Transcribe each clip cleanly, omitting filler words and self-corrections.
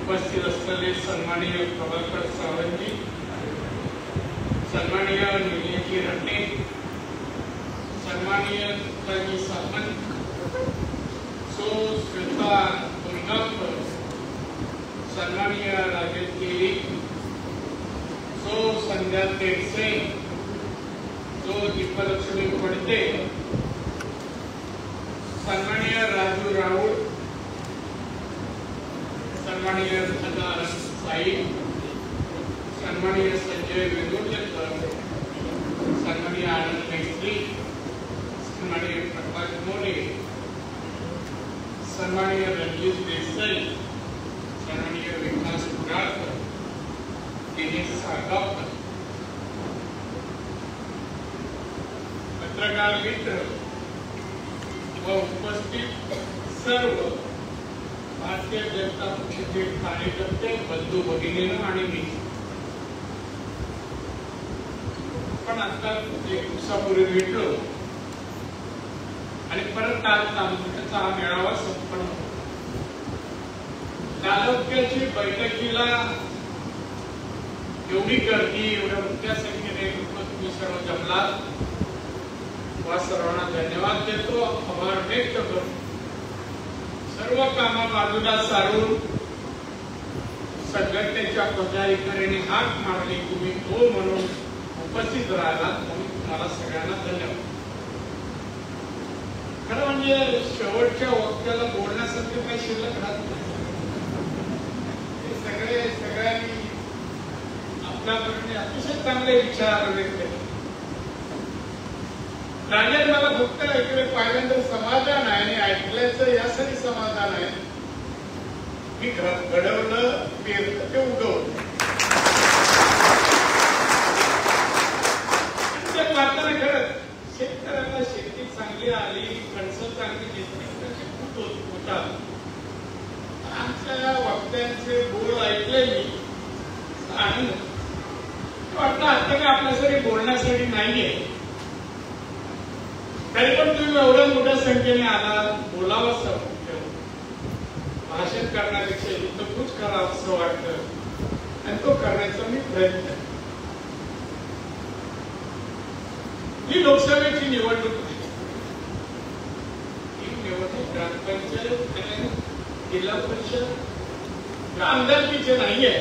उपस्थित असलेले सन्माननीय प्रभाकर सावंतजी, सन्माननीय निलेजी रटणे, सन्माननीय ताई सामंत, सो श्वेता दुर्गाकर, सन्माननीय राजेश केरी, सो संध्या तेडसे, सो दीपलक्ष्मी पडते, सन्माननीय राजू राऊळ, सन्माननीय सदानंद साई, सन्माननीय संजय वेंगुर्लेकर, सन्माननीय आनंद मैत्री, सन्माननीय प्रकाश मोरे, सन्माननीय रणजित देसाई, सन्माननीय विकास कुडाळकर, दिनेश साळगावकर, पत्रकार मित्र व उपस्थित सर्व भारतीय जनता पक्षाचे कार्यकर्ते, बंधू भगिनींनो आणि मी पण आता एक दिवसापूर्वी भेटलो आणि परत आज तालुक्याचा हा मेळावा संपन्न होतो. तालुक्याची बैठकीला एवढी गर्दी, एवढ्या मोठ्या संख्येने लोक तुम्ही सर्व जमलात, वा सर्वांना धन्यवाद देतो, आभार व्यक्त करतो. सर्व कामं बाजूला सारून संघटनेच्या पदाधिकाऱ्यांनी हाक मारली, तुम्ही हो म्हणून उपस्थित राहिलात, म्हणून तुम्हाला सगळ्यांना धन्यवाद. खरं म्हणजे शेवटच्या वक्त्याला बोलण्यासारखं काही शिल्लक राहत नाही. सगळ्यांनी आपल्याकडे अतिशय चांगले विचार व्यक्त केले. राजन, मला फक्त इकडे पाहिल्यानंतर समाधान आहे आणि ऐकल्याचं यासाठी समाधान आहे, मी घडवलं, पेरलं ते उगवलं. ते पाहताना खरंच शेतकऱ्यांना शेती चांगली आली, कणसं चांगली घेतली, खूप होता. आमच्या वक्त्यांचे बोल ऐकले मी, आनंद वाटतं. आता काय आपल्यासाठी बोलण्यासाठी नाहीये, तरी पण तुम्ही एवढ्या मोठ्या संख्येने आला, बोलावं वाटतं, भाषण करण्यापेक्षा इथं कुछ करावं असं वाटतं आणि तो करण्याचा मी प्रयत्न. ही लोकसभेची निवडणूक आहे. ही निवडणूक ग्रामपंचायत, जिल्हा परिषद, आमदारकीचे नाहीये,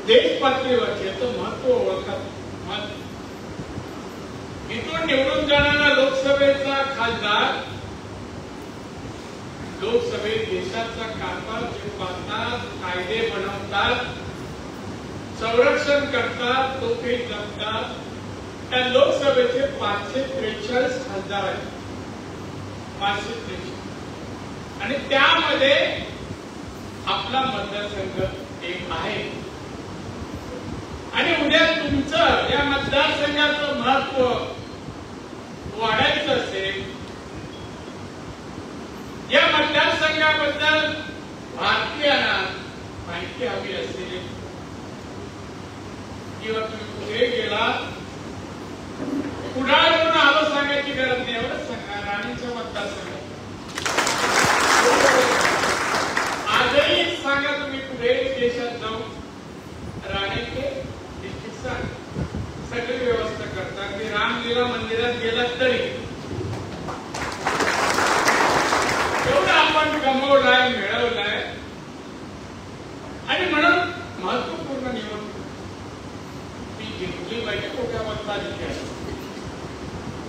देश पातळीवरचे महत्व ओळखत. इथून निवडून जाणारा लोकसभेचा खासदार लोकसभेत देशाचा कारभार जे पाहतात, कायदे बनवतात, संरक्षण करतात, तो काही जपतात. त्या लोकसभेचे 543 खासदार आहेत, 543, आणि त्यामध्ये आपला मतदारसंघ एक आहे. आणि उद्या तुमचं या मतदारसंघाचं महत्व वाढायचं असेल, या मतदारसंघाबद्दल भारतीयांना माहिती हवी असेल, किंवा तुम्ही कुठे गेला, कुडाळवरून आलो सांगायची गरज नाही, एवढंच सांगा. राणीच्या मतदारसंघात आजही सांगा, तुम्ही कुठे देशात जाऊन राणीचे सगळी व्यवस्था करतात. की रामलीला मंदिरात गेलात तरी एवढं आपण कमवलाय, मिळवलाय. आणि म्हणून महत्वपूर्ण निवडणूक ती जिंकली पाहिजे. मोठ्या मताधिक्याने,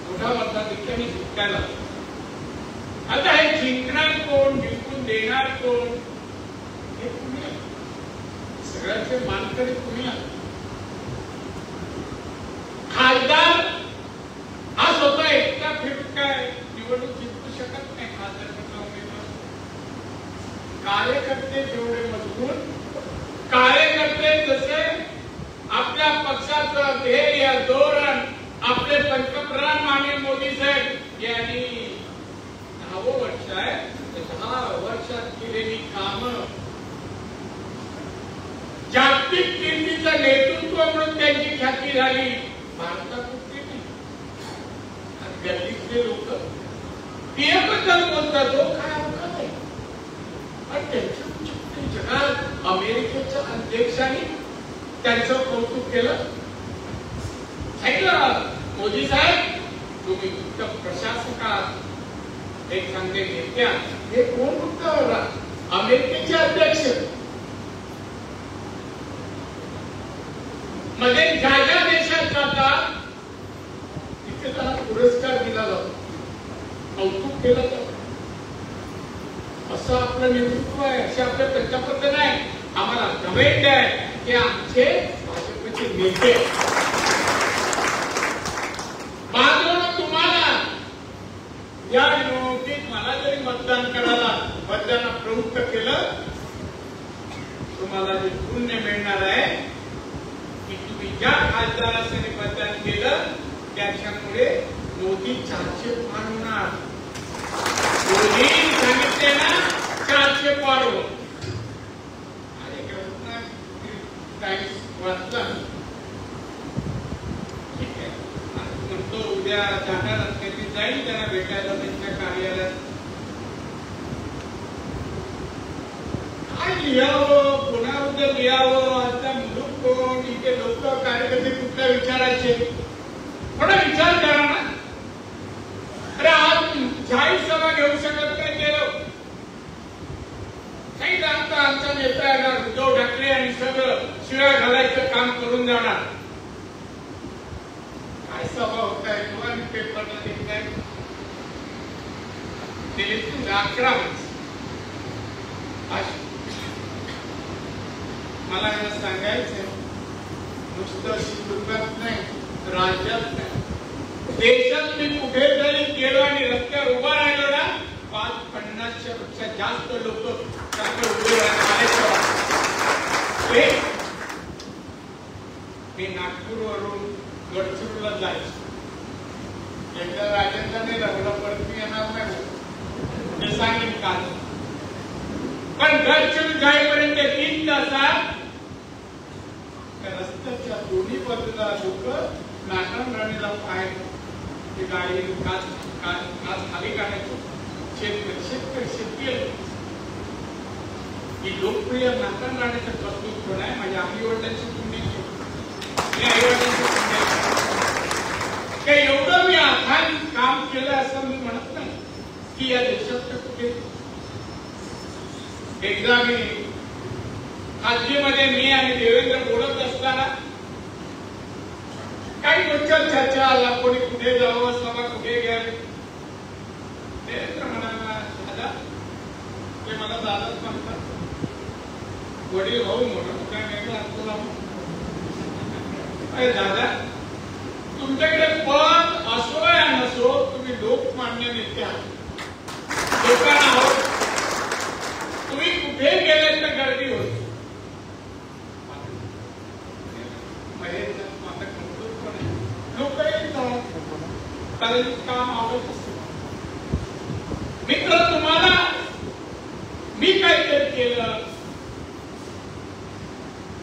मोठ्या मताधिक्याने जिंकायला. आता हे जिंकणार कोण, जिंकून देणार कोण, हे तुम्ही सगळ्याचे मानकरी तुम्ही. खासदार हा स्वतः एकटा फिरून काय निवडणूक जिंकू शकत नाही. खासदारचा उमेदवार कार्यकर्ते जेवढे मजबूत, कार्यकर्ते जसे आपल्या पक्षाचं ध्येय, धोरण, आपले पंतप्रधान माननीय मोदी साहेब यांनी 10वं वर्ष आहे, 10 वर्षात केलेली कामं, जागतिक कीर्तीचं नेतृत्व म्हणून त्यांची ख्याती झाली. भारतात कुठे नाही, गल्लीतले लोक ते बद्दल बोलतात, तो काय अवकाश आहे. आणि त्यांच्या जगात अमेरिकेच्या अध्यक्षांनी त्यांचं कौतुक केलं. ऐकलं मोदी साहेब, तुम्ही गुप्त प्रशासकात एक चांगले नेते आहात. हे कोण गुप्त? अमेरिकेचे अध्यक्ष. मध्ये ज्या ज्या देशात जातात तिथे त्यांना पुरस्कार दिला जातो, कौतुक केलं जातं. असं आपलं नेतृत्व आहे, असे आपलं पंतप्रधान आहे. आम्हाला कमेंट आहे की आमचे भाजपचे नेते. बाजूला तुम्हाला या निवडणुकीत मला जरी मतदान करायला मतदानाला प्रवृत्त केलं, तुम्हाला जे पुण्य मिळणार आहे की तुम्ही ज्या खासदारासाठी मतदान केलं त्याच्यामुळे मोदी 400 पार होणार. मोदी सांगितले ना 400 पार हो. वाचला ठीक आहे. म्हणतो उद्या जाणार असल्याची जाईल त्यांना भेटायला त्यांच्या कार्यालयात. काय लिहावं, कोणाबद्दल लिहावं, आता मुलूक कोण, इथे लोक कार्यकर्ते कुठल्या विचारायचे, थोडा विचार करा ना. अरे आज जाहीर सभा घेऊ शकत नाही ते लोक. काही जाणता आमचा नेता येणार उद्धव ठाकरे आणि सगळं शिळा घालायचं काम करून जाणार. काय सभा होत आहे किंवा पेपरला देत ते 11 मला हे सांगायचंय, नुसतं सिंधुदुर्गात नाही, राज्यात नाही, देशात मी कुठे जरी गेलो आणि रस्त्यावर उभा राहिलो ना 50-50 पेक्षा जास्त लोक उभे राहिले. मी नागपूरवरून गडचिरोलीला जायचं. एकदा राजेंद्रने रगडा परत येणार नाही हे सांगेन काल. पण गडचिरोली जाईपर्यंत 3 तासात रस्त्याच्या दोन्ही बाजूला लोक नाटण राणीला पाय गाडी काच खाली काढायचो. शेतकरी ही लोकप्रिय नाटण राणीचं कर्तृत्व कोण आहे? माझ्या आई वडिलांची पुण्य. आई वडिलांची काही एवढं मी आखान काम केलं असं मी म्हणत नाही की या देशात कुठे. एकदा मी खाजगीमध्ये मी आणि देवेंद्र बोलत असताना काही गोष्टी चर्चा आला, कोणी कुठे जावं, सभा कुठे घ्यावी. देवेंद्र म्हणाला, दादा ते मला दादाच म्हणतात, वडील भाऊ म्हणून काय वेगळा तुला. अरे दादा, तुमच्याकडे पद असो या नसो, तुम्ही लोकमान्य नेते आहात, लोकांना आहोत. तुम्ही कुठे गेले तर गर्दी होती. लोक येतात, कारण काम आवडत असतं. मित्र, तुम्हाला मी काहीतरी केलं,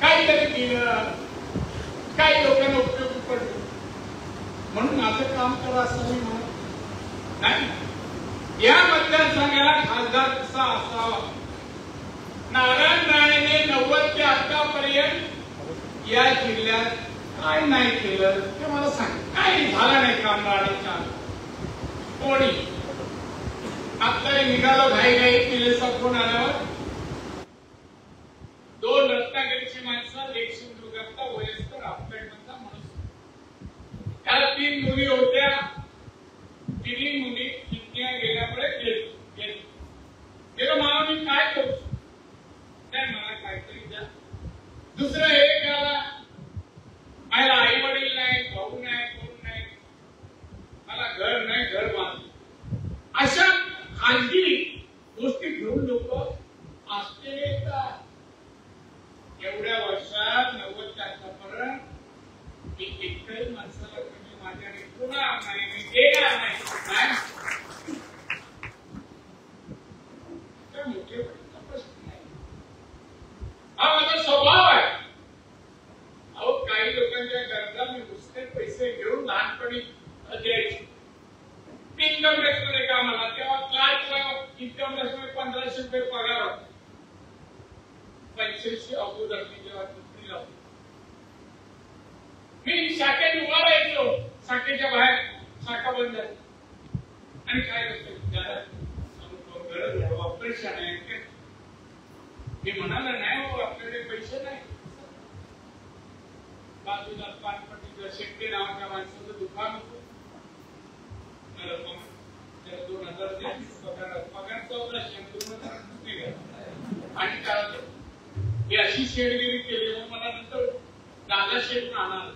काहीतरी केलं, काही लोकांना उपयोगी पडलं म्हणून माझं काम करा असं मी म्हणत नाही. या मतदारसंघाला खासदार कसा असावा? नारायण राणेने 90 ते आतापर्यंत या जिल्ह्यात काय नाही केलं ते मला सांग. काही झालं नाही काम राणेच्या कोणी. आता निघालो घाई पिलेचा फोन आल्यावर 2 रत्नागिरीची माणसं, 1 सिंधुदुर्गातला वयस्कर आपल्यामधला माणूस. त्याला 3 मुली होत्या. 3 मुली कितन्या गेल्यामुळे गेलो. मला मी काय करू? नाही, मला काहीतरी द्या. दुसरं एक आला, मला आई वडील नाही, भाऊ नाही, कोण नाही, मला घर नाही, घर बांध. अशा खाजगी गोष्टी घेऊन लोक आश्चर्य येतात. एवढ्या वर्षात 90 ते आतापर्यंत मी एकही माणसाला माझ्याने पुन्हा नाही, मी देणार नाही. 1981 अगोदर मी जेव्हा नोकरीला होतो, मी शाखेत उभा राहायचो, शाखेच्या बाहेर शाखा बंद आहे आणि काय ऑपरेशन आहे. मी म्हणाला नाही हो, आपल्याकडे पैसे नाही. बाजूला पानपट्टीच्या शेट्टी नावाच्या माणसाचं दुकान होतं. 2000 पगार 1400 आणि काय ही अशी शेडगिरी केली. मला नंतर दादा शेठ राहणार,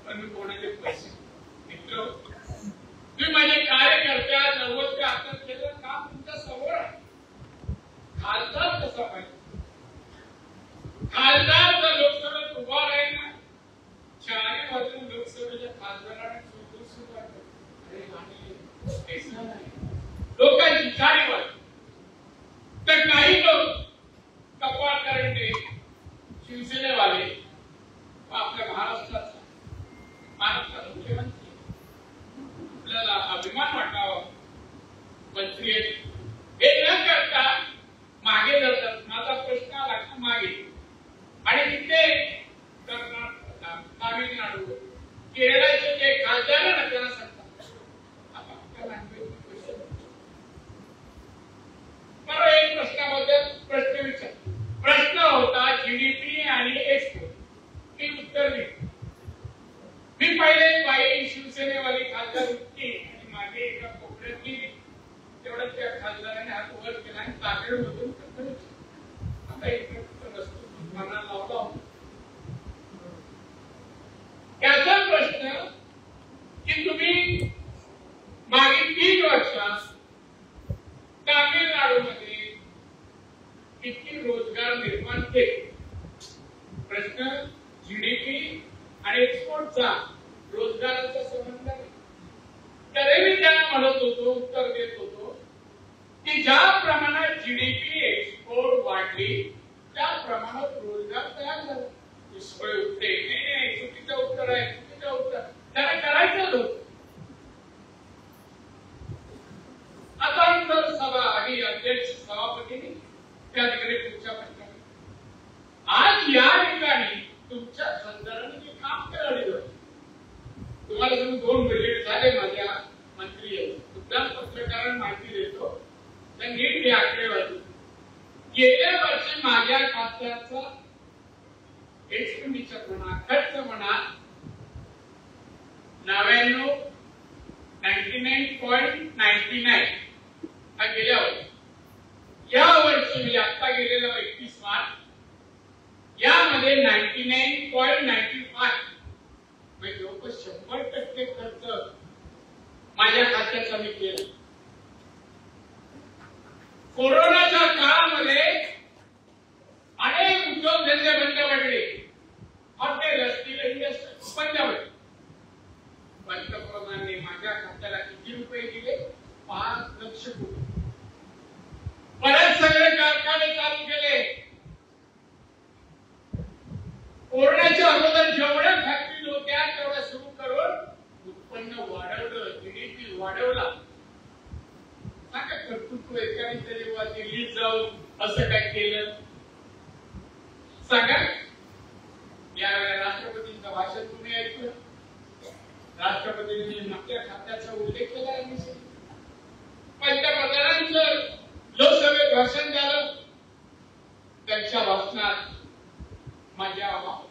पण मी कोणाचे पैसे मित्र तुम्ही माझे कार्यकर्त्या 90 ते आता केलं काम तुमच्या समोर आहे. खासदार कसा पाहिजे, खासदार जर लोकसभेत उभा राहील ना, चारही बाजून लोकसभेच्या खासदारांना सुद्धा लोकांची चारी बाजू. तर काही लोक कपाळ करंडे शिवसेनेवाले आपल्या महाराष्ट्राचा मुख्यमंत्री, आपल्याला अभिमान वाटावा मंत्री हे न करता मागे जातात. माझा प्रश्न आला का मागे, आणि तिथे कर्नाटक, तामिळनाडू, केरळाचे जे खासदार आहे ना त्यांना सांगतात बरोबर. एक प्रश्नाबद्दल प्रश्न विचार, प्रश्न होता जीडीपी आणि एक्सपोर्ट. मी उत्तर दिले. मी पहिले बाई शिवसेनेवाली खासदार होती आणि मागे एका कोपऱ्यात गेली. तेवढ्यात त्या खासदाराने हात वर केला आणि ताकेडमधून आता इकडे वस्तू मनाला लावला. याचा प्रश्न की तुम्ही मागील 3 वर्षात तामिळनाडूमध्ये किती रोजगार निर्माण केले. प्रश्न जीडीपी आणि एक्सपोर्टचा रोजगाराचा संबंध नाही. तरी मी त्यांना म्हणत होतो, उत्तर देत होतो की ज्या प्रमाणात जीडीपी एक्सपोर्ट वाढली त्या प्रमाणात रोजगार तयार झाला. सोय उत्तर नाही, चुकीचं उत्तर आहे, चुकीचं उत्तर. त्याला करायचं होतं. आता जर सभा आणि अध्यक्ष सभापतींनी त्या तिकडे पुढच्या प्रश्नाला आज या ठिकाणी तुमच्या खासदारांनी जे काम केलं, तुम्हाला तुम्ही 2 विजिट झाले माझ्या मंत्री सुद्धा पत्रकारांना माहिती देतो. तर नीट ही आकडेवारी गेल्या वर्षी माझ्या खात्याचा एक्सपेंडिचर म्हणा, खर्च म्हणा 99.99 हा गेल्या वर्षी. या वर्षी म्हणजे आता गेलेला 31 मार्च यामध्ये 99.95 म्हणजे जवळपास 100% खर्च माझ्या खात्याचा मी केला. कोरोनाच्या काळामध्ये अनेक उद्योगधंदे बंद पडले, हॉटेल असतील, इंडस्ट्री बंद पडले. पंतप्रधानांनी माझ्या खात्याला किती रुपये दिले? 5 लाख कोटी. परत सगळे कारखाने चालू केले. कोरोनाच्या अगोदर जेवढ्या फॅक्टरी होत्या तेवढ्या सुरू करून उत्पन्न वाढवलं, जीडीपी वाढवला. सांगा कर्तृत्व एकाने जेव्हा दिल्लीत जाऊन असं काय केलं सांगा. यावेळेला राष्ट्रपतींचं भाषण तुम्ही ऐकलं. राष्ट्रपतींनी आपल्या खात्याचा उल्लेख केला. पंतप्रधानांचं लोकसभेत भाषण झालं. त्यांच्या भाषणात माझ्या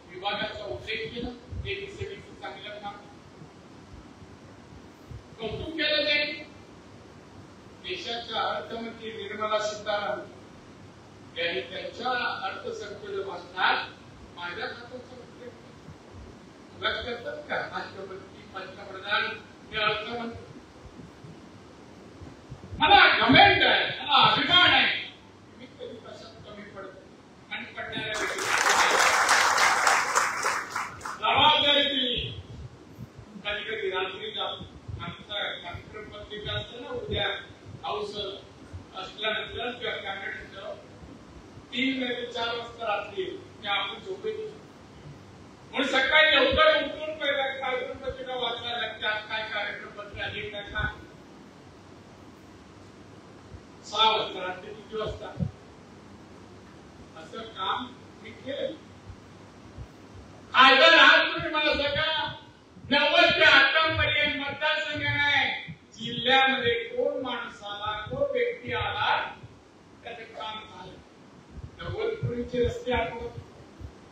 विभागाचा उल्लेख केला. एबीसीबीचं चांगलं काम कौतुक केलं जाईल. देशाच्या अर्थमंत्री निर्मला सीतारामन यांनी त्यांच्या अर्थसंकल्प भाषणात माझ्या खात्याचा उल्लेख केला. करतात का राष्ट्रपती, पंतप्रधान हे अर्थमंत्री? मला घमेंड आहे, मला अभिमान आहे. मी कधी कशात कमी पडतो आणि पडणाऱ्या जबाबदारी दिली. कधी कधी रात्रीचा आमचा कार्यक्रम पत्रिका असते ना, उद्या हाऊस असल्यानंतर किंवा कॅबिनेटचं 3 ते 4 वाजता रात्री आपण झोपेत म्हणून सकाळी लवकर उठून पहिला कार्यक्रम पत्रिका वाचायला लागते. आज काय कार्यक्रम पत्र आली काय 6 वाजता रात्री किती वाजता असं काम मी केलं. आज तुम्ही मला सांगा 90 ते 98 पर्यंत मतदारसंघ नाही जिल्ह्यामध्ये कोण माणूस आला कोण व्यक्ती आला त्याचं काम झालं. 90 पूर्वीचे रस्ते आठवत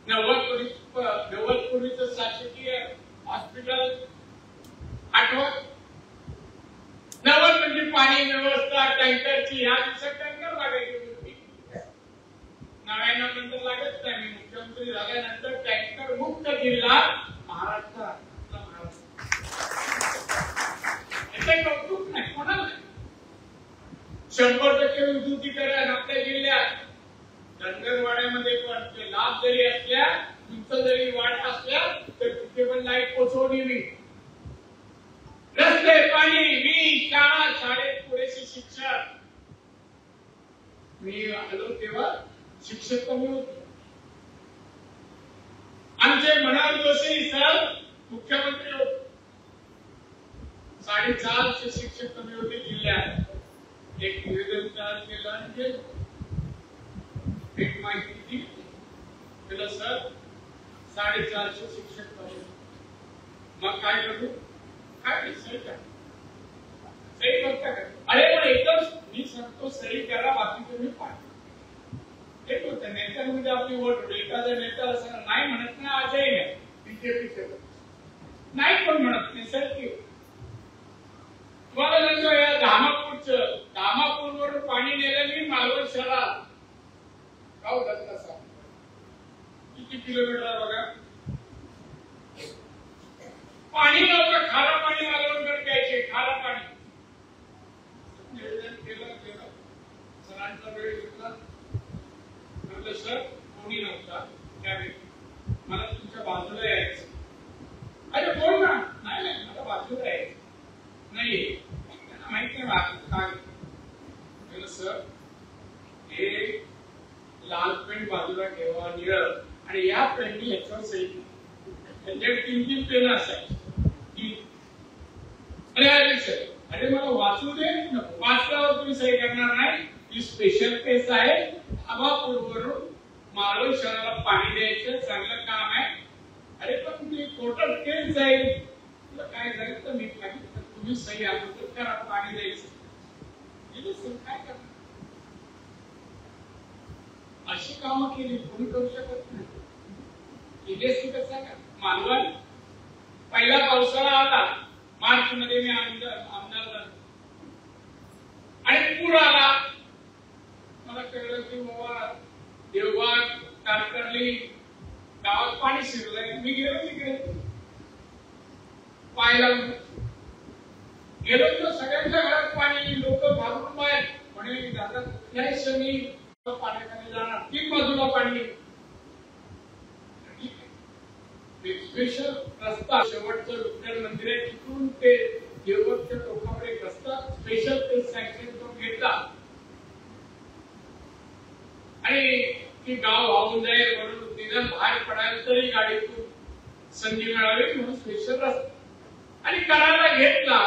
90 पूर्वीचं शासकीय हॉस्पिटल आठवत 90 म्हणजे पाणी व्यवस्था टँकरची ह्या दिवसात टँकर लागायची होती. 99 नंतर लागत नाही. मी मुख्यमंत्री झाल्यानंतर टँकर मुक्त जिल्हा महाराष्ट्र कौतुक नाही कोणाला 100% विद्युतीकरण आपल्या जिल्ह्यात धनगरवाड्यामध्ये पण ते लाभ जरी असल्या उंच जरी वाढ असल्या तर तिथे पण लाईट पोहोचवली मी. रस्ते पाणी वीज शाळा शाळेत पुरेसे शिक्षक. मी आलो तेव्हा शिक्षक कमी होते. आमचे मनोहर जोशी सर मुख्यमंत्री होते. 450 शिक्षक कमी होते जिल्ह्यात. एक निवेदन तयार केलं आणि गेलं. एक माहिती दिली केलं सर 450 शिक्षक कमी. मग काय करू काय सही करा सही करता का. अरे पण एकदम मी सांगतो सही करा बाकी तुम्ही पाहा. एक होतं नेत्यांमध्ये आपली वोट एखाद्या नेत्याला सर नाही म्हणत ना आजही नाही बीजेपी नाही पण म्हणत नाही सर की तुम्हाला सांगतो या धामापूरवरून पाणी नेलं मी मालवण शहरात गाव दत्ता किती किलोमीटर बघा. पाणी नव्हतं खारं पाणी मालवणकर प्यायचे खारं पाणी. निवेदन केलं सरांचा वेळ घेतला म्हटलं सर कोणी नव्हता त्यावेळी मला तुमच्या बाजूला यायचं. अरे बोल ना. नाही नाही मला बाजूला यायचं नाही त्यांना माहित नाही काय सर हे लाल पेन बाजूला ठेवा निळ आणि या पेननी याच्यावर सही त्यांच्याकडे 3 पेन असायची. अरे मला वाचू दे वाचल्यावर तुम्ही सही करणार नाही. ही स्पेशल केस आहे. धामापूरवरून मालवण शहराला पाणी द्यायचं चांगलं काम आहे. अरे पण ती कोर्टात केस जाईल काय झालं तर मी तुम्ही सही अगोदर करा पाणी द्यायचं काय करणार. अशी कामं केली कोणी करू शकत नाही. केली कसं का मालवण पहिला पावसाळा आला मार्च मध्ये मी आमदार झालो आणि पूर आला. मला कळलं की बाबा देवबाग तारकर्ली गावात पाणी शिरलंय. मी गेलो तिकडे पाहायला गेलो तर सगळ्यांच्या घरात पाणी. लोक घाबरून बाहेर म्हणे दादा कुठल्याही क्षणी पाण्याखाली जाणार 3 बाजूला पाणी. स्पेशल रस्ता शेवटचं विठ्ठल मंदिर आहे तिथून ते देवबागच्या टोकावर एक रस्ता स्पेशल ते सँक्शन करून घेतला आणि ती गाव वाहून जाईल म्हणून निदान बाहेर पडायला तरी गाडीतून संधी मिळावी म्हणून स्पेशल रस्ता आणि करायला घेतला.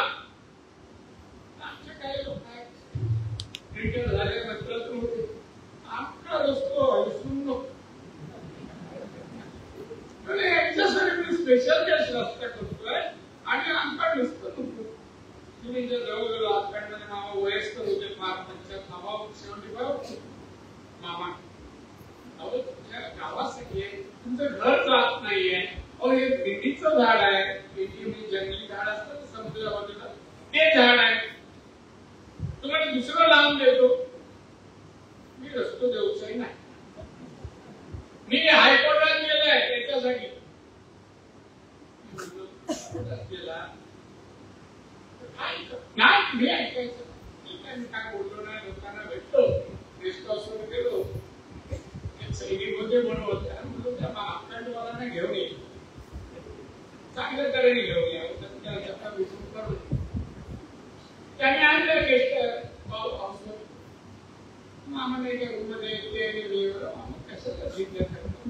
आमचे काही लोक रिटर्न झाल्यानंतर आमचा रस्तो विसरून नको याच्यासाठी स्पेशल रस्ता करतोय आणि आमचा रस्ता नको. तुम्ही जर जवळजवळ आजकालमध्ये मामा वयस्कर होते 5-5 मामा शेवटी मामा अहो तुमच्या गावासाठी तुमचं घर जात नाहीये. अहो हे भेंडीचं झाड आहे. भेंडी म्हणजे जंगली झाड असतं समुद्राच्या बाजूला ते झाड आहे. तुम्हाला दुसरं लावून देतो. मी रस्तो देऊचाही नाही. मी हायकोर्टात गेलाय त्याच्यासाठी नाही मी ऐकायचं ठीक आहे. मी काय बोललो नाही लोकांना भेटलो गेस्ट हाऊसवर गेलो सैनिक होते म्हणून त्या आपल्याला घेऊन येईल चांगल्या तऱ्हेने घेऊन या विसरून करून त्याने आणलं गेस्ट हाऊसवर. आम्हाला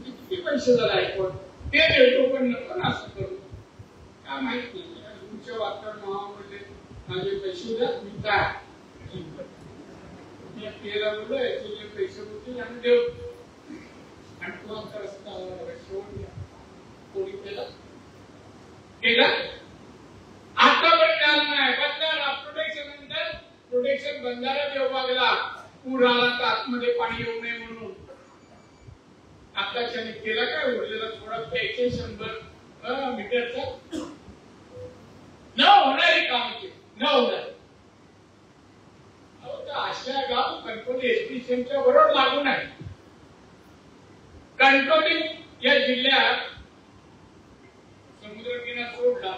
किती पैसे झाले हायकोर्ट ते देतो पण नको ना असं करू काय माहित नाही. तुमच्या वातावरण म्हणले माझे पैसे द्या मी काय पैसे होतील आणि देऊ केला केला आता पण झालं नाही. बंधारा प्रोटेक्शन नंतर प्रोटेक्शन बंधारा विभागाला पूर आला तर आतमध्ये पाणी येऊ नये म्हणून अध्यक्षांनी केला काय उरलेला थोडा 100 मीटरचा न होणारी काम केली न होणार. अशा गाव कणकवली एसटी स्टँडच्या बरोबर लागून आहे. कणकवली या जिल्ह्यात समुद्र किनारा सोडला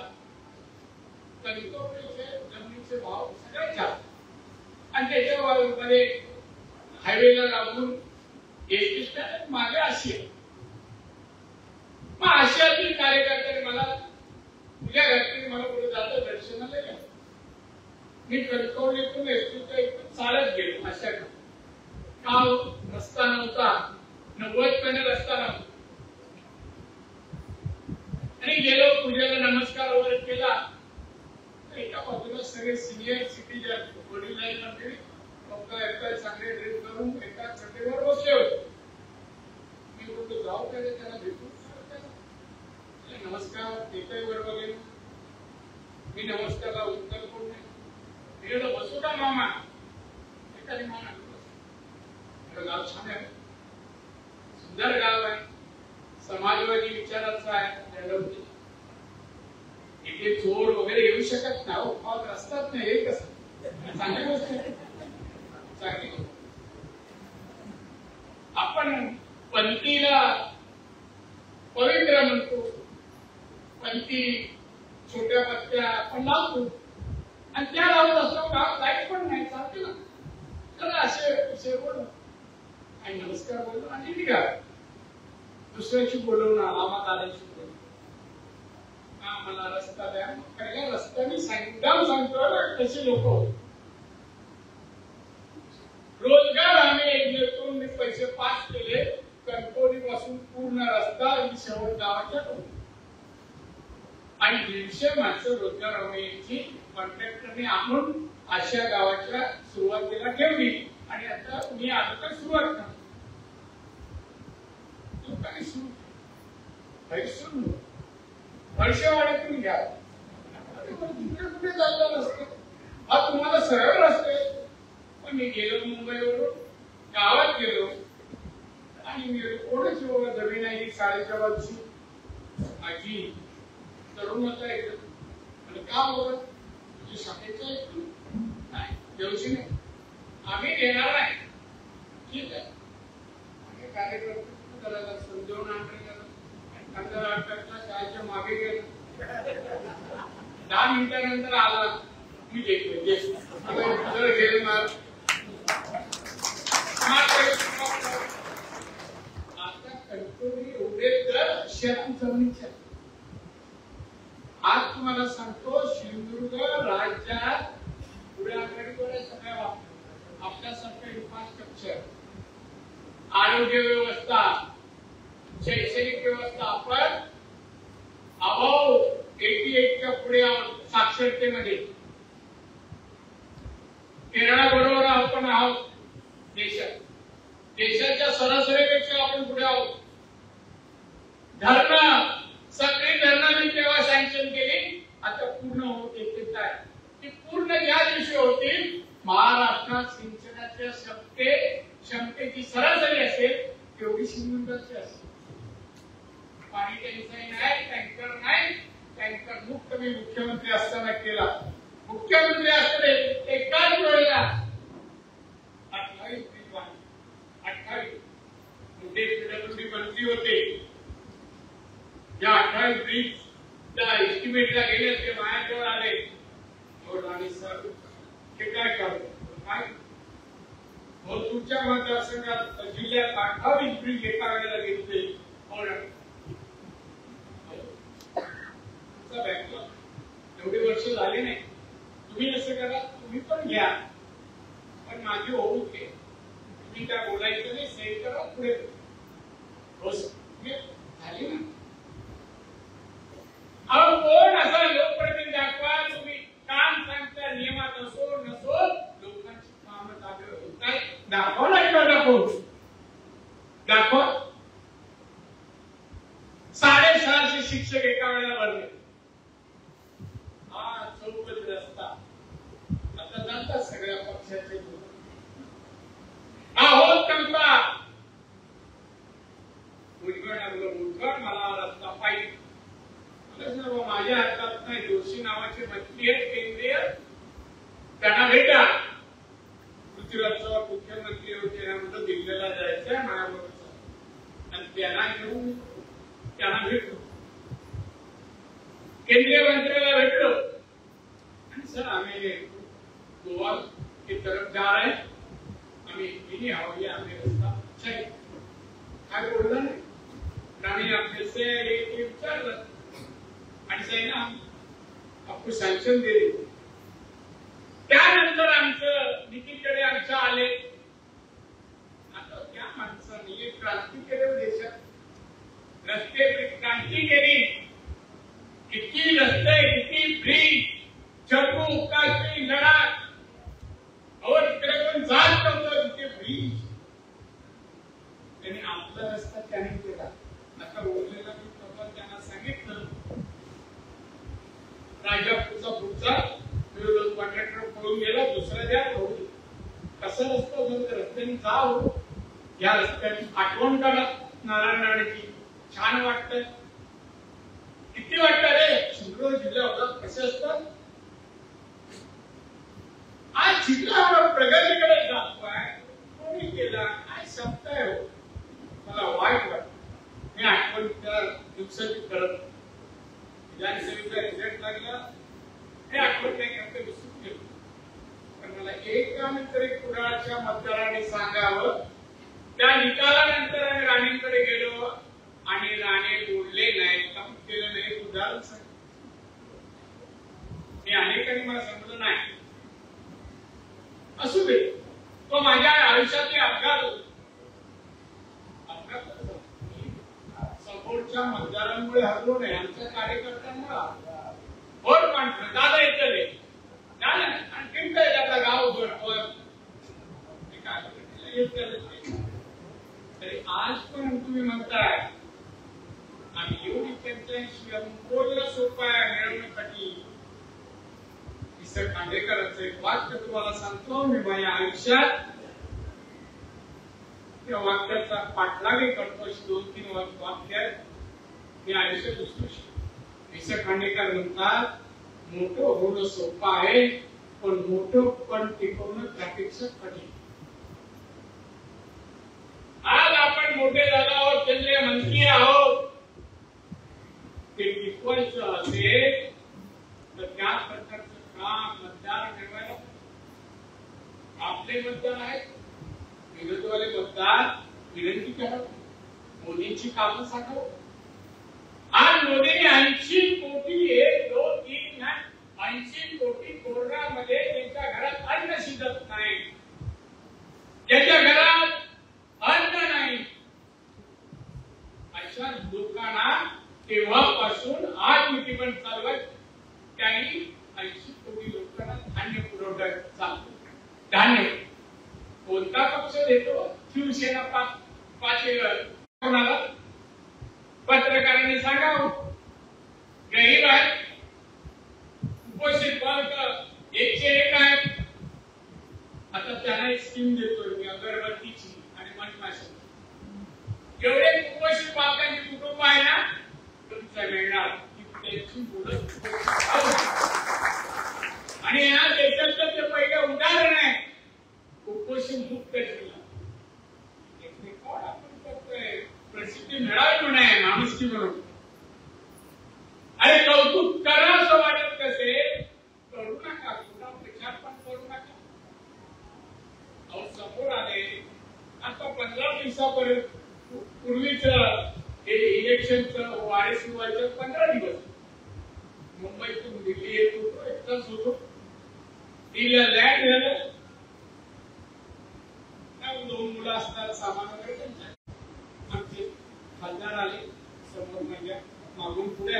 कणकवलीचे जमिनीचे भाव सगळ्यात जास्त आणि त्याच्यामध्ये हायवेला लागून एसटी स्टँड मागे आशिया. मग आशियातील कार्यकर्त्यांनी मला तुझ्या घरची मला कुठे जातं दर्शनाला या. मी कणकवलीतून एसटीच्या इथून चालत गेलो. अशा का रस्ता नव्हता 90 रस्ता नव्हता आणि गेलो पूजेला नमस्कार वगैरे केला. एका बाजूला सगळे सिनियर सिटीजन बॉडी लाईन मध्ये चांगले ड्रेस करून एका छतेवर बसले होते. मी बोलतो जाऊ काय त्याला भेटू नमस्कार एकही वर बघेल. मी नमस्कारला उत्तर कोण नाही. बसू का मामा एखादी मामा गाव छान आहे सुंदर गाव आहे समाजवादी विचाराचं आहे. इथे चोर वगैरे येऊ शकत नाही. रस्त्यात नाही हे कसं चांगली गोष्ट चांगली गोष्ट. आपण पंथीला पवित्र म्हणतो. पंथी छोट्या पत्त्या आपण लावतो आणि त्या लावत असतो गाव लाईट पण नाही चालते ना. तर असे विषय बोललो आणि नमस्कार बोललो आणि निघालो. दुसऱ्याशी बोलवून आम्हा दादाशी बोलवून मला रस्ता द्या. पहिल्या रस्त्याने सांगतो कसे लोक रोजगार आम्ही योजनेतून पैसे पास केले. कणकवली पासून पूर्ण रस्ता आणि शेवट गावाच्या आणि 150 माणसं रोजगार हमीची कॉन्ट्रॅक्टरने आणून अशा गावाच्या सुरुवातीला ठेवली आणि आता मी आलो तर सुरुवात करतो. लोकांनी सुरू वर्षवाड्यातून घ्या कुठे चालला रस्ते हा तुम्हाला सरळ रस्ते. पण मी गेलो मुंबईवरून गावात गेलो आणि मी कोणच जमीन आहे 4.5 बाजूची आजी तरुण होता एकदम का बोलत तुझी शाखेचं आहे नाही देवशी नाही आम्ही देणार नाही. ठीक आहे आम्ही कार्यक्रम करायला समजावून आणलं शाळेच्या मागे गेलो. 10 मिनिटानंतर आला मी देखील गेलो आता कणकवली एवढे तर शेती जमिनीच्या आज तुम्हाला सांगतो सिंधुदुर्ग राज्यात पुढे आघाडीवर सगळ्या बाबतीत आपल्यासारखं इन्फ्रास्ट्रक्चर आरोग्य व्यवस्था शैक्षणिक व्यवस्था आपण अभाव 88च्या पुढे आहोत साक्षरतेमध्ये. केरळा बरोबर आपण आहोत देशाच्या सरासरीपेक्षा आपण पुढे आहोत. धरणं सगळी धरणं मी तेव्हा सँक्शन केली आता पूर्ण होत येत आहे. ती पूर्ण ज्या दिवशी होतील महाराष्ट्रात सिंचनाच्या क्षमतेची सरासरी असेल तेवढी सिंधुदुर्गाची असेल. पाणी टंचाई नाही टँकर नाही. टँकर मुक्त मी मुख्यमंत्री असताना केला. मुख्यमंत्री असताना एकाच वेळेला 28 मोठे पीडब्ल्यूडी मंत्री होते. या 28 ब्रिज त्या एस्टिमेटला गेले ते माझ्याजवळ आले आणि सर हे काय करतो काय तुमच्या मतदारसंघात जिल्ह्यात 28 ब्रिज एका वेळेला घेतले. एवढे वर्ष झाले नाही. तुम्ही असं करा तुम्ही पण घ्या पण माझी होऊ दे. तुम्ही काय बोलायचं नाही सेट करा पुढे झाली ना. कोण असा लोकप्रतिनिधी दाखवा तुम्ही काम सांगता नियमात असो नसो लोकांची कामं काय दाखवा दाखवा 650 शिक्षक एका वेळेला भरले. हा चौकट रस्ता आता जातात सगळ्या पक्षाचे लोक. हा होत नव्हता उजगड मला रस्ता पाहिजे. माझ्या हातात नाही. जोशी नावाचे मंत्री आहेत केंद्रीय, त्यांना भेटा. पृथ्वीराज चव्हाण मुख्यमंत्री होते, त्यानंतर दिल्लीला जायचंय माझ्याबरोबर आणि त्यांना घेऊन त्यांना भेटलो. केंद्रीय मंत्र्याला भेटलो आणि सर आम्ही गोवा की तरफ जा रहे हैं, आम्ही इन्हीं हवाई आम्ही रस्ता चाहिए. काय बोलला नाही. आम्ही आपसे एक विचारलं आणि सही ना आपको सॅंक्शन दे दिली. त्यानंतर आमचं नितीकडे आमच्या आले. आता त्या माणसाने एक क्रांती केली देशात. रस्ते क्रांती केली. किती रस्ते, किती ब्रिज, जम्मू काश्मीर लडाख और तिकडे पण जात नव्हतं तिथे ब्रिज. त्यांनी आपला रस्ता त्याने केला. आता उरलेला मी प्रभाव त्यांना सांगितलं. राजापूरचा पुढचा विरोधक कॉन्ट्रॅक्टर पळून गेला, दुसरा द्या होईल. कसं रस्ता होतं रस्त्याने जा हो. या रस्त्याची आठवण काढा नारायण राणेची. छान वाटतंय. किती वाटतं रे सिंधुदुर्ग जिल्हा होता कसे असतात. आज जिल्हा प्रगतीकडे जातोय. कोणी केला काय शब्द आहे हो. मला वाईट वाटत. मी आठवण त्या दिवसाची करत विधानसभेचा रिझल्ट लागला हे आठवण नाही करते विसरून गेलो. पण मला एक काम तरी कुडाळच्या मतदारांनी सांगावं. त्या निकालानंतर आम्ही राणेंकडे गेलो आणि राणे बोलले नाही, काम केलं नाही. उदाहरण सांग. मी अनेकांनी मला समजलं नाही. असू दे. तो माझ्या आयुष्यातले अपघात सपोर्टच्या मतदारांमुळे हरलो नाही. आमच्या कार्यकर्त्यांमुळे व्होट कॉन्फरन्स दादा येतले आणखीन काय आता गाव तरी आज पण तुम्ही म्हणताय आम्ही एवढी चर्चा सोपं आहे मिळवण्यासाठी. मिस्टर खांडेकरांचं एक वाक्य तुम्हाला सांगतो. मी माझ्या आयुष्यात त्या वाक्याचा पाठलाग करतो. 2-3 वाक्य आहेत. मी आयुष्यात दुसरं मिस्टर खांडेकर म्हणतात मोठं होणं सोपं आहे पण मोठं पण टिकवणं त्यापेक्षा कठीण. आज आपण मोठे झालो आहोत, केंद्रीय मंत्री आहोत. ते टिकवायचं असेल तर त्या प्रकारचं काम मतदार मिळवायला. आपले मतदार आहेत, विरोधीवाले मतदार विनंती करा मोदींची कामं सांगा. आज मोदींनी 80 कोटी 1, 2, 3 80 कोटी कोरोनामध्ये त्यांच्या घरात अन्न शिजत नाही, ज्याच्या घरात अन्न नाही अशा लोकांना तेव्हापासून आज मिठी पण चालवत त्यांनी 80 कोटी लोकांना धान्य पुरवठा चालतो. धान्य कोणता पक्ष देतो? शिवसेना 5 कोणाला? पत्रकारांनी सांगावं. गरीब आहे, कुपोषित वर्ग 101 आहे. आता त्यांना एक स्कीम देतोय मी अगरबत्तीची आणि मधमाशी. एवढे कुपोषित बालकांची कुटुंब आहे ना तुमच्या मिळणार त्यांची मुलं. आणि या देशाचं ते पहिलं उदाहरण आहे कुपोषण मुक्त जिल्हा. आपण करतोय प्रसिद्धी मिळावी म्हणे माणुसकी म्हणून. अरे कौतुक करा असं वाटत कसे करू नका. कुठला प्रचार पण करू नका. समोर आले आता 15 दिवसापर्यंत पूर्वीच हे इलेक्शनचं वारे सुरू व्हायचं 15 दिवस मुंबईतून दिल्ली येत होतो. एकटाच होतो. दिल्लीला लँड झालं. 2 मुलं असणार सामान वगैरे त्यांच्या. आमचे खासदार आले समोर म्हणजे मागून पुढे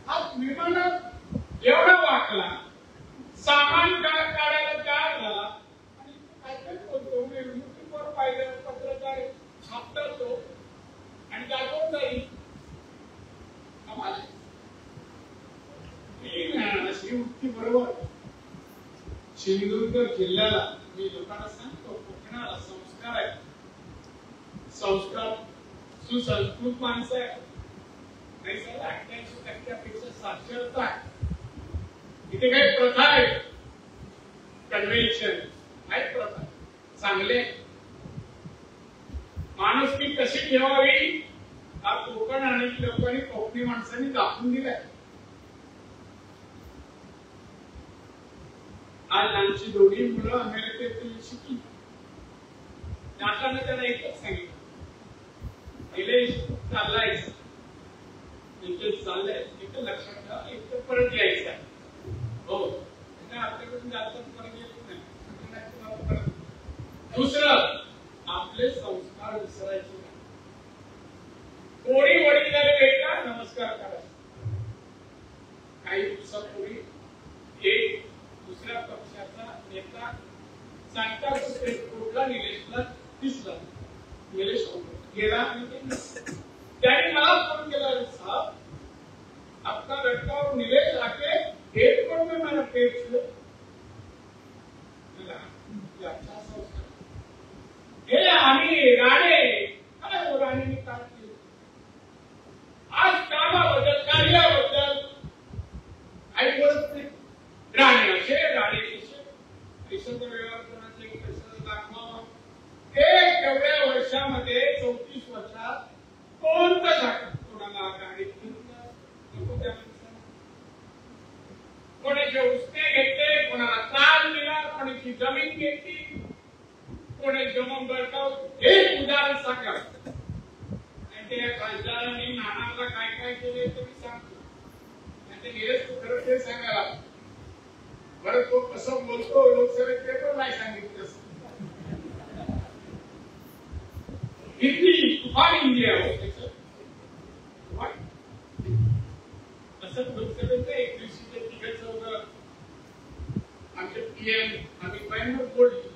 हा विमानात एवढा वाकला सामान काढायला तयार झाला आणि काय बोलतो मी युट्यूबवर पाहिलं पत्रकार सिंधुदुर्ग जिल्ह्याला मी लोकांना सांगतो, कोकणाला संस्कार आहे, संस्कार सुसंस्कृत माणसं आहे, नाही सर 88% साक्षरता आहे. इथे काही प्रथा आहे, कन्व्हेन्शन आहे, प्रथा चांगले माणुसकी कशी ठेवावी हा कोकण आणि लोकांनी कोकणी माणसांनी दाखवून दिलाय. आज आमची दोघी मुलं अमेरिकेत शिकली, नाताना त्यांना एकच सांगितलं, निलेश चाललाय, इथे चाललंय, इथे लक्षात ठेवा, इथे परत यायचं आहे. हो आपल्याकडून जास्त परत येत नाही. दुसरं, आपले संस्कार विसरायचे नाही. कोणी वडील भेटला नमस्कार करायचा. काही दिवसापूर्वी एक दुसऱ्या पक्षाचा नेता सांगता कोर्टला निलेशला दिसला, निलेश गेला आणि त्याने मला फोन केला, साहब आपका लड़का और निलेश आके एयरपोर्ट में मेरा पेट छुए. अच्छा संस्कार हे आम्ही राणे, अरे वो राणीने काय केलं, आज कामाबद्दल कार्याबद्दल आई बोलत नाही. राणे असे राणे कसे पैशाचा व्यवहार कोणाचे पैसा दाखवा. एक एवढ्या वर्षामध्ये 34 वर्षात कोणतं टाका कोणाला गाडी नको, त्या कोणाचे उसने घेतले, कोणाला ताल दिला, कोणाची जमीन घेतली, कोणी जमून बरकाव. एक उदाहरण सांगा, आणि त्या खासदारांनी नानाला काय काय केले ते मी सांगतो. आणि ते निलेश खरं ते सांगायला बरं, तो कसं बोलतो लोकसभेत ते पण नाही सांगितलं. हिंदी तुफान हिंदी आहे असं लोकसभेचं. एक दिवशी ते तिघ चौघ आमचे पीएम आम्ही बँकवर बोलली,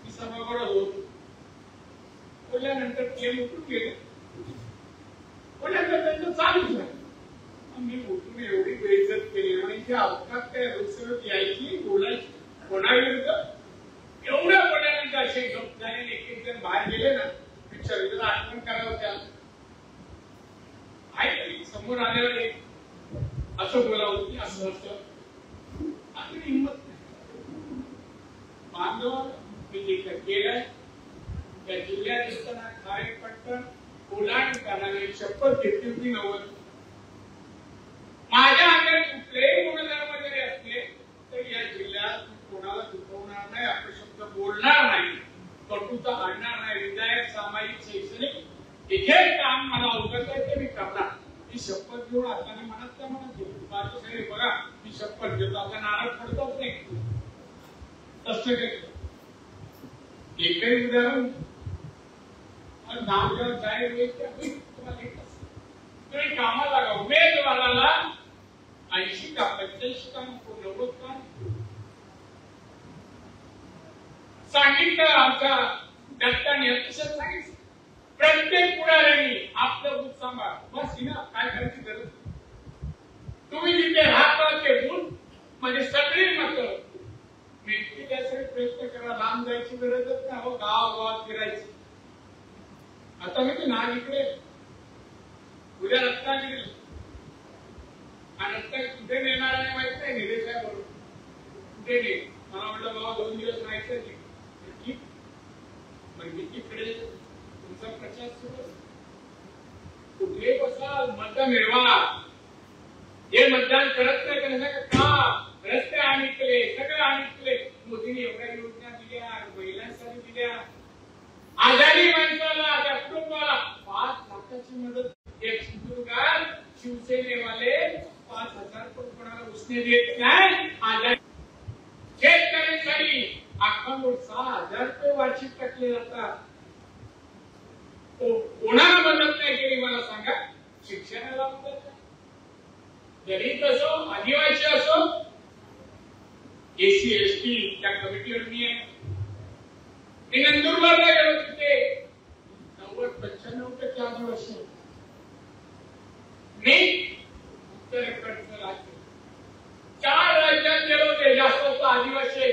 मी सभागृहात होतो. बोलल्यानंतर पीएम उठून गेले, बोलल्यानंतर त्यांचं चालूच आहे. मी उठून एवढी बेइज्जत केली आणि इथे अवकात त्या लोकसभेत यायची बोलायची कोणाविरुद्ध. एवढ्या बोलल्यानंतर असे गप झाले, एक एक जण बाहेर गेले ना, चरित्र आठवण करावं त्या ऐकली समोर आल्यावर एक असं बोलावं की असं असं आपली हिंमत नाही. बांधव मी जे केलंय त्या जिल्ह्यात असताना खारेपट्टण ओलांडताना शपथ घेतली होती 90. माझ्या अंगात कुठलेही गुणधर्म जरी असले तर या जिल्ह्यात कोणाला दुखवणार नाही, आपले शब्द बोलणार नाही, कटुता आणणार नाही. विधायक सामाजिक शैक्षणिक एक काम मला अवगत आहे ते मी करणार. ही शपथ घेऊन आता मनात त्या मनात घेतो. बाकी बघा मी शपथ घेतो, आपला नारळ पडतोच नाही तसं काही. एकही उदाहरण नाव जेव्हा जाहीर तुम्हाला तुम्ही कामाला लागा. उमेदवाराला 80 का 85 का 90 का सांगितलं. आमच्या दत्ताने अतिशय सांगितलं, प्रत्येक पुढाऱ्यांनी आपलं बुक सांभाळ. बस ही ना, काय करायची गरज. तुम्ही जिथे राहता ते बुक म्हणजे सगळी मतं मेहनती त्यासाठी प्रयत्न करा. लांब जायची गरजच नाही. हो गावागावात फिरायची. आता मी नाग इकडे उद्या रत्नागिरी आणि रत्ना कुठे नेणार आहे माहित नाही. निलेश आहे बरोबर कुठे ने मला म्हटलं बाबा 2 दिवस राहायचं नाही. ठीक म्हणजे तिकडे तुमचा प्रचार सुरू कुठे बसाल, मत मिळवा. हे मतदान करत नाही करण्याचं का रस्ते आम्ही केले, सगळं आम्ही केले. मोदीने एवढ्या योजना दिल्या, महिलांसाठी दिल्या, आजारी माणसाला त्या कुटुंबाला 5 लाखाची मदत. एक सिंधुदुर्गात शिवसेनेवाले 5,000 कोणाला उसने देत नाही. आजारी शेतकऱ्यांसाठी अख्खावर 6,000 रुपये वार्षिक टाकले जातात. कोणाला मदत नाही केली मला सांगा. शिक्षणाला मदत नाही. दलित असो, आदिवासी असो, एसी एसटी त्या कमिटीवर मी आहे. मी नंदुरबारला गेलो, तिथे 90-95% आदिवासी. मी उत्तरेकडचं राज्य 4 राज्यात गेलो, ते जास्त आदिवासी आहे.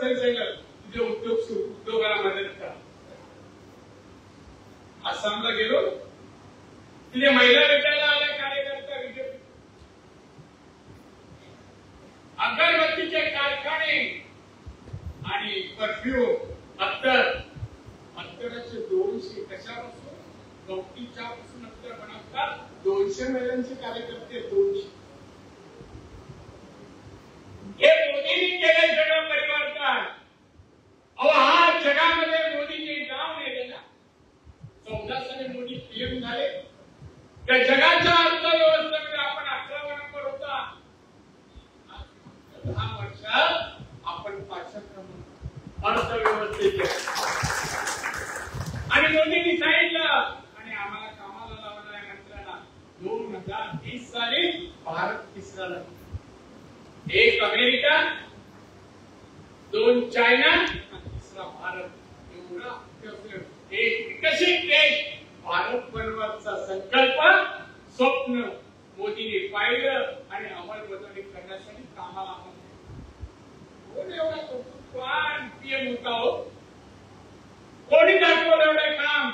असेल सगळं तुझे उद्योग सुरू, उद्योगाला मदत करा. आसामला गेलो, तिथे महिला भेटायला आल्या कार्यकर्ता बीजेपी. अगरबत्तीचे कारखाने आणि परफ्यूम अत्तराचे 200 कशापासून गवती चहापासून अत्तर बनवतात. 200 महिलांचे कार्यकर्ते 200. हे मोदींनी केले सगळं परिवर्तन. अहो हा जगामध्ये मोदींनी नाव नेलेला. 14 साली मोदी पीएम झाले. त्या जगाच्या अर्थव्यवस्थेमध्ये आपण 11वा नंबर होता. 10 वर्षात आपण 5 क्रमांक अर्थव्यवस्थेचे. आणि मोदींनी सांगितलं आणि आम्हाला कामाला लावणाऱ्या मंत्र्यांना 2030 साली भारत तिसरा लागला. 1 अमेरिका, 2 चायना आणि 3रा भारत. एवढा एक विकसित देश भारत बनवायचा संकल्प स्वप्न मोदींनी पाहिलं आणि अंमलबजावणी करण्यासाठी कामाला कोण एवढा कर्तृत्ववान पीएम होता हो. कोणी दाखवलं एवढं काम.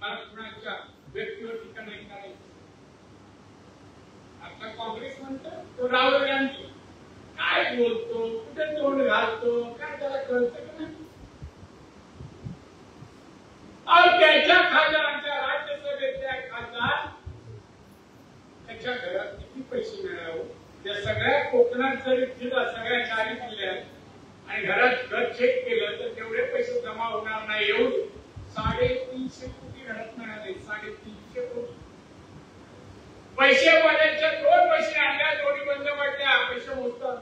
मला कुणाच्या व्यक्तीवर टीका नाही करायची. आता काँग्रेस म्हणतं तो राहुल गांधी काय बोलतो, कुठे तोंड घालतो, काय त्याला कळतं का नाही. त्याच्या खासदारांच्या राज्यसभेच्या खासदार त्याच्या घरात किती पैसे मिळावे. त्या सगळ्या कोकणात जरी दिला सगळ्या 4 जिल्ह्यात आणि घरात घर चेक केलं तर तेवढे पैसे जमा होणार नाही. एवढे 350 कोटी घरात मिळाले. 350 कोटी पैसे वाल्याच्या 2 पैसे आणल्या, जोडी बंद पडल्या, पैसे मोजतात.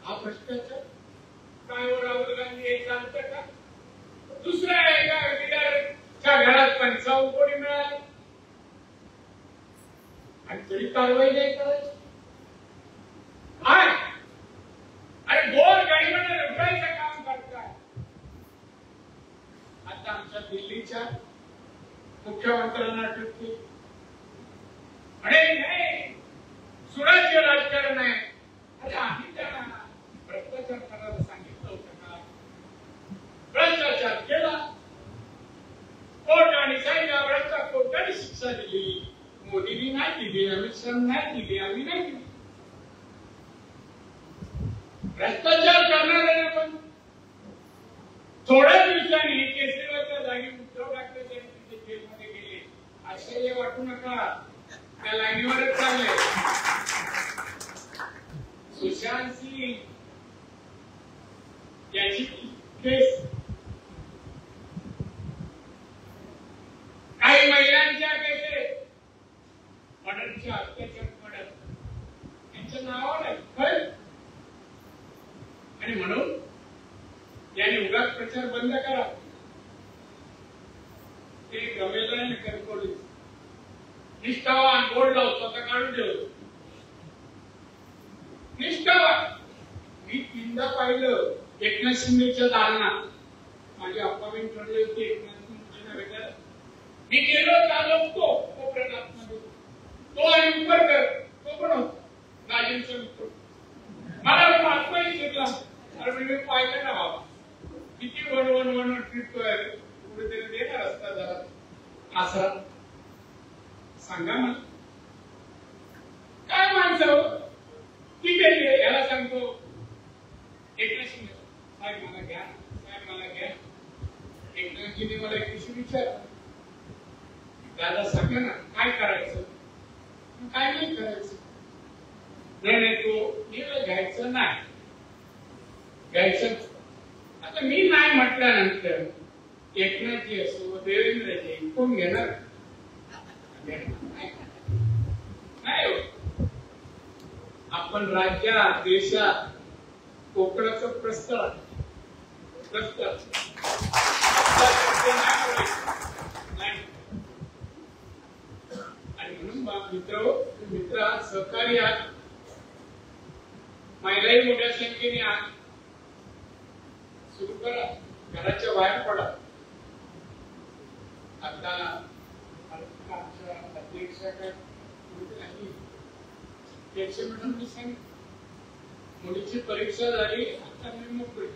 हा भ्रष्टाचार काय हो राहुल गांधी हे चालतं का. दुसऱ्या एका बिल्डरच्या घरात 55 कोटी मिळाले आणि तरी कारवाई नाही करायची. अरे गोर गरिबांना लुटायचं काम करताय. आता आमच्या दिल्लीच्या मुख्यमंत्र्यांना टक्के नाही सुराज्य राजकारण आहे. अरे आम्ही त्यांना भ्रष्टाचार करायला सांगितलं होतं का. भ्रष्टाचार केला, कोर्टाने सांगितलं, भ्रष्टाचार कोर्टाने शिक्षा दिली. मोदींनी नाही दिली, अमित शहा नाही दिली, आम्ही नाही दिली. भ्रष्टाचार करणाऱ्यांना पण थोड्या दिवसांनी केजरीवालच्या जागी उद्धव ठाकरे त्यांनी जेलमध्ये गेले. आश्चर्य वाटू नका, त्या लाईनीवरच चालले. सुशांत सिंग याची केस काही महिलांच्या केसेस मर्डरच्या अत्याचार मर्डर यांच्या नावावर आणि म्हणून यांनी उगाच प्रचार बंद करा. ते गमेला करकोली निष्ठावान बोर्ड लावतो आता काढून ठेवतो. निष्ठावान मी 3दा पाहिलं एकनाथ शिंदेच्या दालनात. माझी अपॉइंटमेंट ठरली होती एकनाथ शिंदेला भेटायला. मी गेलो चालू तो कोपऱ्यात आतमध्ये तो आणि उपरकर तो पण होता राजेंचा मित्र. मला आत्माही शिकला. अरे मी पाहिलं ना बाबा किती वन ट्रिप कुठेतरी देणार असता जरा आसरा. सांगा मला काय माणसं ठीक आहे. याला सांगतो एकनाथ शिंदे साहेब मला घ्या, साहेब मला घ्या. एकनाथजीने मला एक विषय विचारला, दादा सांगा ना काय करायचं. काय नाही करायचं. नाही तो निर्णय घ्यायचं नाही घ्यायचं. आता मी नाही म्हटल्यानंतर एकनाथजी असो देवेंद्रजी कोण घेणार नाही. आपण राज्यात देशात कोकणाचं प्रस्ताव आणि म्हणून मित्र सहकारी आहात. महिलाही मोठ्या संख्येने आहात. सुरू करा, घराच्या बाहेर पडा. आता आमच्या अध्यक्षा काय मॅडम मी सांगितलं मुलीची परीक्षा झाली, आता मी मोकळी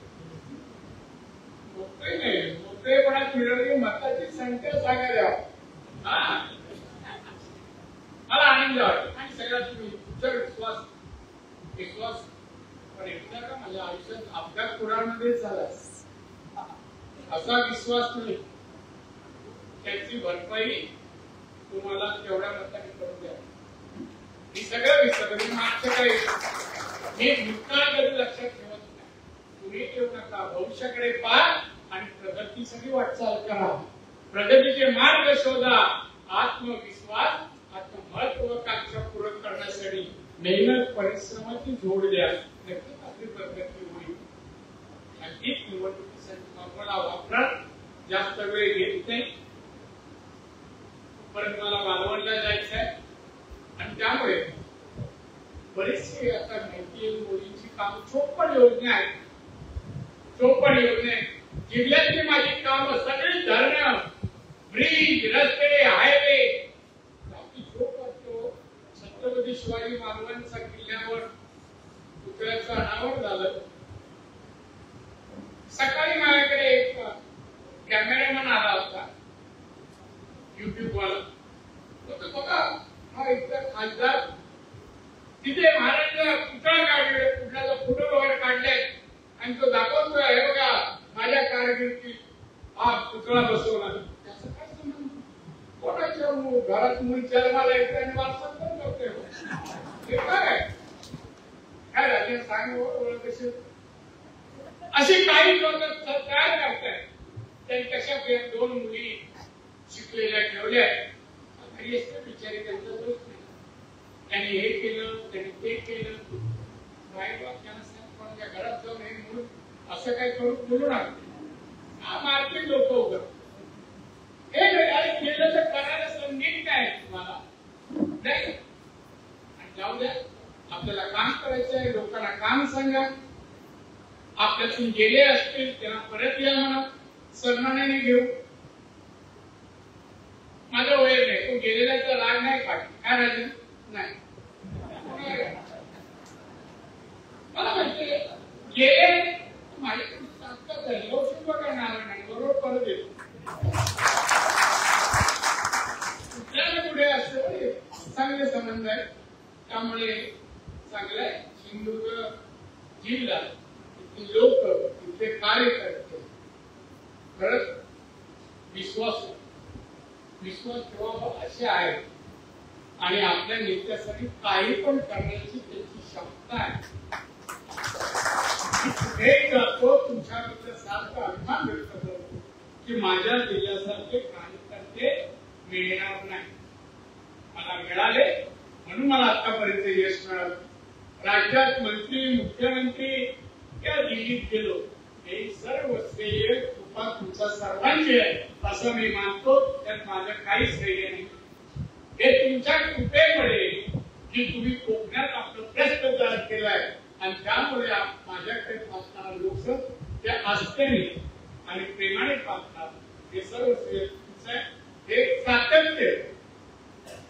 नाही, मोकळेपणात मिळवली मताची संख्या सांगायला मला आनंद वाटतो. आणि सगळ्यात तुम्ही तुमचा विश्वास पण एकदा का माझ्या आयुष्यात अपघात कुणामध्ये झाला असा विश्वास नाही, त्याची भरपाई तुम्हाला तेवढ्या मताने करून द्या. ही सगळं विसरलं मागचं काही हे भूतकाळ कधी लक्षात ठेवत नाही. तुम्ही ठेवू नका, भविष्याकडे पहा आणि प्रगतीसाठी वाटचाल करा. प्रगतीचे मार्ग शोधा. आत्मविश्वास, आत्ममहत्वाकांक्षा पूर्ण करण्यासाठी मेहनत परिश्रमाची जोड द्या. नक्कीच आपली प्रगती होईल. नक्कीच निवडणुकीसाठी मला वापरा. जास्त वेळ घेत नाही, परत मला मालवणला जायचं आहे आणि त्यामुळे बरेचसे आता माहिती आहे मोदींची काम 54 योजना आहेत. 54 योजना जिल्ह्यातली माझी काम सगळी धरणं, ब्रिज, रस्ते, हायवे छत्रपती शिवाजी महाराजांच्या किल्ल्यावर पुतळ्याचं अनावरण झालं. सकाळी माझ्याकडे एक कॅमेरामॅन आला होता, युट्यूब वाला. बघा हा इथला खासदार तिथे महाराजांचा पुतळा काढले, पुतळ्याचा फोटो वगैरे काढले आणि तो दाखवतोय, हे बघा माझ्या कारकिर्दीत हा पुतळा बसवला. त्याचं काय संबंध? कोणाच्या घरात मुली जन्माला येते आणि वारसा पण करते. हे काय काय राजे सांग कशी अशी काही लोक तयार करतायत. त्यांनी कशा 2 मुली शिकलेल्या ठेवल्या, घरी असते बिचारी, त्यांचा दोष नाही. त्यांनी हे केलं, त्यांनी ते केलं. वाईट वाक्यानं कोणाच्या घरात जाऊन हे म्हणून असं काही करून बोलू नका. मारतील लोक उभं. हे केलं तर करायला संधी काय तुम्हाला नाही. आणि जाऊ द्या, आपल्याला काम करायचं आहे. लोकांना काम सांगा. आपल्यातून गेले असतील त्यांना परत या म्हणा. सन्मानाने घेऊ. माझं वय नाही, तो गेलेल्याचा राग नाही काढ. काय राजे नाही, मला माहिती गेले माझ्याकडून ताकद आहे. लोक करणार नाही, बरोबर परत येतो. कुठल्याला पुढे असं चांगले संबंध आहे. त्यामुळे चांगलं आहे. सिंधुदुर्ग जिल्हा, इथली लोक, इथले कार्यकर्ते खरंच विश्वास ठेवावा असे आहे. आणि आपल्या नेत्यासाठी काही पण करण्याची त्याची क्षमता आहे. कुठेही जातो तुमच्याबद्दल सारखा अभिमान व्यक्त करतो की माझ्या जिल्ह्यासारखे कार्यकर्ते मिळणार नाही. मला मिळाले म्हणून मला आतापर्यंत यश मिळालं. राज्यात मंत्री, मुख्यमंत्री या दिल्लीत गेलो, हे सर्व श्रेय कृपा तुमच्या सर्वांची आहे असं मी मानतो. त्यात माझं काही श्रेय नाही. हे तुमच्या कृपेमुळे की तुम्ही कोकणात आपलं प्रश्न तयार केलाय आणि त्यामुळे माझ्याकडे पाहणारा लोक ते आस्थेने आणि प्रेमाने पाहतात. हे सर्व श्रेय तुमचं आहे. हे सातत्य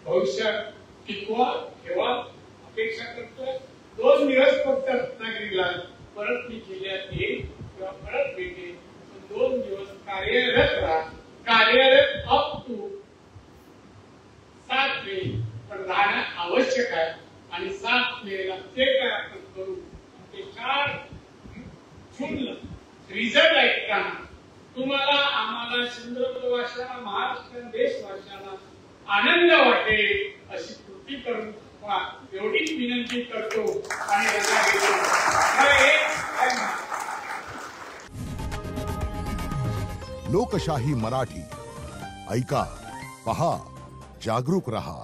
भविष्यात टिकवा ठेवा अपेक्षा करतोय. 2 दिवस फक्त रत्नागिरीला, परत मी जिल्ह्यात येईल किंवा परत भेटेल. 2 दिवस कार्यरत राहा. कार्यरत अप टू 7 मे पण राहणं आवश्यक आहे. आणि 7 मेला ते काय आपण करू ते 4 जूनला रिझल्ट ऐकताना तुम्हाला, आम्हाला, चंद्रप्रवाशाला, महाराष्ट्र देशवासियांना आनंद वाटेल अशी कृती करून एवढीच विनंती करतो. आणि लोकशाही मराठी ऐका, पहा, जागरूक रहा.